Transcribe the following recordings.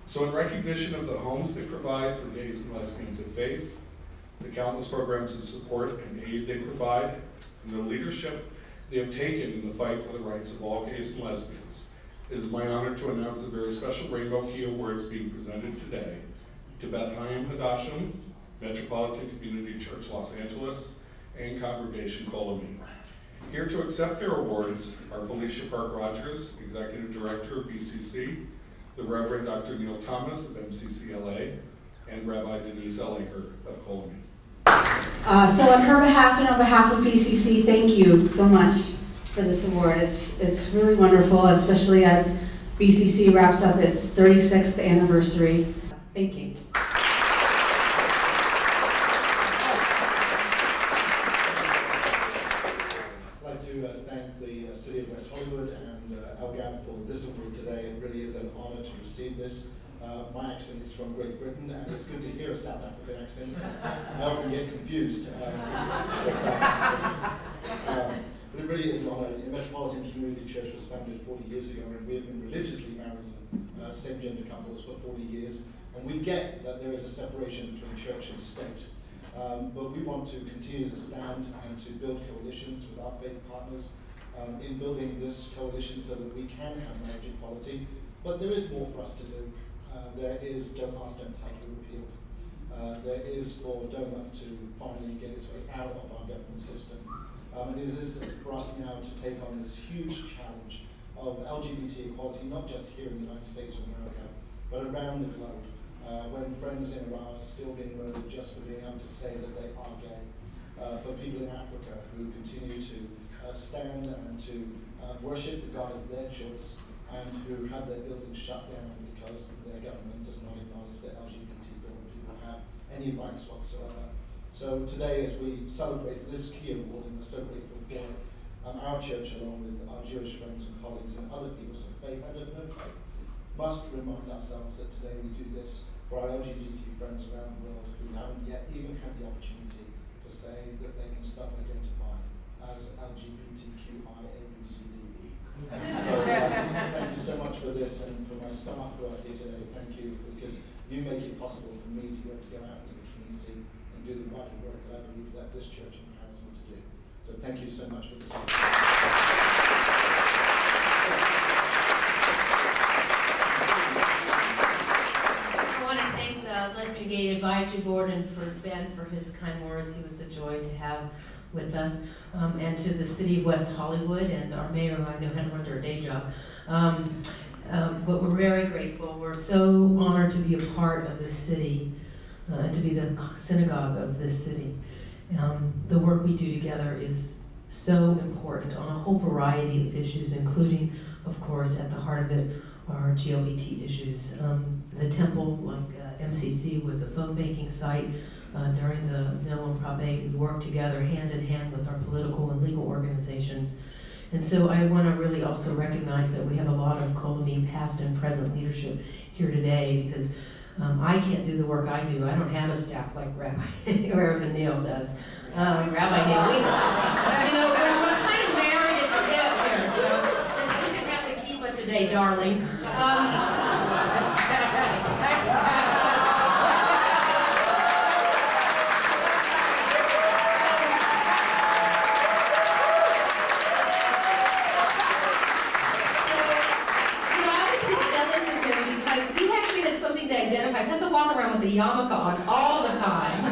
So in recognition of the homes they provide for gays and lesbians of faith, the countless programs of support and aid they provide, and the leadership they have taken in the fight for the rights of all gays and lesbians, it is my honor to announce the very special Rainbow Key Awards being presented today to Beth Chaim Hadashim, Metropolitan Community Church, Los Angeles, and Congregation Colomine. Here to accept their awards are Felicia Park Rogers, Executive Director of BCC, the Reverend Dr. Neil Thomas of MCCLA, and Rabbi Denise Elaker of Colomine. So on her behalf and on behalf of BCC, thank you so much for this award. It's really wonderful, especially as BCC wraps up its 36th anniversary. Thank you. I'd like to thank the City of West Hollywood and Elgab for this award today. It really is an honor to receive this. My accent is from Great Britain, and it's good to hear a South African accent because I often get confused with South Africa. But it really is an honor. The Metropolitan Community Church was founded 40 years ago, and we have been religiously marrying same-gender couples for 40 years. And we get that there is a separation between church and state. But we want to continue to stand and to build coalitions with our faith partners in building this coalition so that we can have marriage equality. But there is more for us to do. There is Don't Ask, Don't Tell to repeal. There is for DOMA to finally get its way out of our government system. And it is for us now to take on this huge challenge of LGBT equality, not just here in the United States of America, but around the globe. When friends in Iran are still being murdered just for being able to say that they are gay. For people in Africa who continue to stand and to worship the God of their choice, and who have their buildings shut down because their government does not acknowledge that LGBT people have any rights whatsoever. So today, as we celebrate this key award, and we're so grateful for it, our church, along with our Jewish friends and colleagues and other peoples of faith and of no faith, must remind ourselves that today we do this for our LGBT friends around the world who haven't yet even had the opportunity to say that they can self-identify as LGBTQIABCDE. So thank you so much for this, and for my staff who are here today, thank you, because you make it possible for me to be able to go out into the community and do the vital work that I believe that this church empowers me to do. So thank you so much for this. Lesbian Gay Advisory Board and for Ben for his kind words. He was a joy to have with us, and to the City of West Hollywood and our mayor, who I know had to run their day job. But we're very grateful. We're so honored to be a part of this city, and to be the synagogue of this city. The work we do together is so important on a whole variety of issues, including, of course, at the heart of it, are GLBT issues. The temple, like MCC, was a phone banking site. During the Nil and Prop 8, we worked together hand in hand with our political and legal organizations. And so I want to really also recognize that we have a lot of Colomine past and present leadership here today, because I can't do the work I do. I don't have a staff like Rabbi Reverend Neil does. Rabbi Neil, we're kind of married at the hip here, so you can have to keep it today, darling. I have to walk around with a yarmulke on all the time.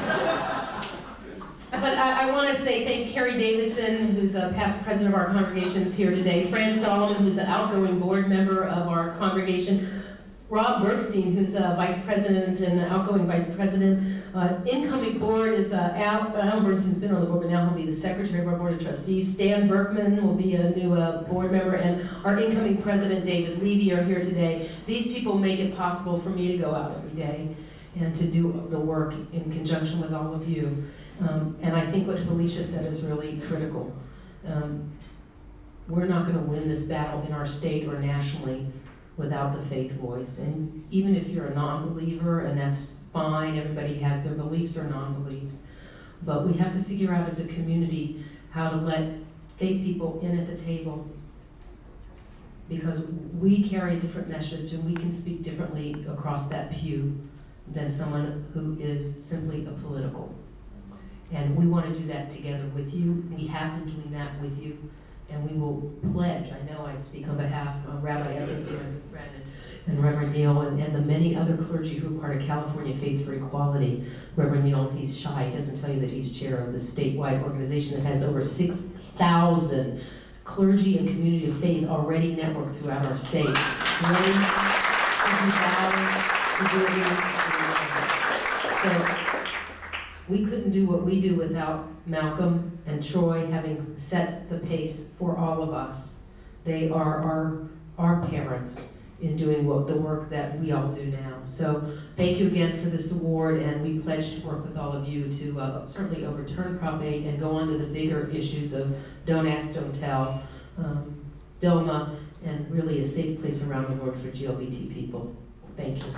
But I want to say thank Carrie Davidson, who's a past president of our congregations here today, Fran Solomon, who's an outgoing board member of our congregation, Rob Bergstein, who's a vice president and outgoing vice president. Incoming board is Al Bergstein's been on the board, but now he'll be the secretary of our board of trustees. Stan Berkman will be a new board member, and our incoming president, David Levy, are here today. These people make it possible for me to go out every day and to do the work in conjunction with all of you. And I think what Felicia said is really critical. We're not going to win this battle in our state or nationally without the faith voice. And even if you're a non-believer, and that's fine, everybody has their beliefs or non-beliefs, but we have to figure out as a community how to let faith people in at the table because we carry a different message and we can speak differently across that pew than someone who is simply a political. And we want to do that together with you. We have been doing that with you, and we will pledge. I know I speak on behalf of Rabbi Evans, my good friend, and Reverend Neal, and the many other clergy who are part of California Faith for Equality. Reverend Neal, he's shy, he doesn't tell you that he's chair of the statewide organization that has over 6,000 clergy and community of faith already networked throughout our state. Ready to be bound to doing this. So we couldn't do what we do without Malcolm and Troy having set the pace for all of us. They are our parents in doing the work that we all do now. So thank you again for this award, and we pledge to work with all of you to certainly overturn Prop 8 and go on to the bigger issues of don't ask, don't tell, DOMA, and really a safe place around the world for GLBT people. Thank you.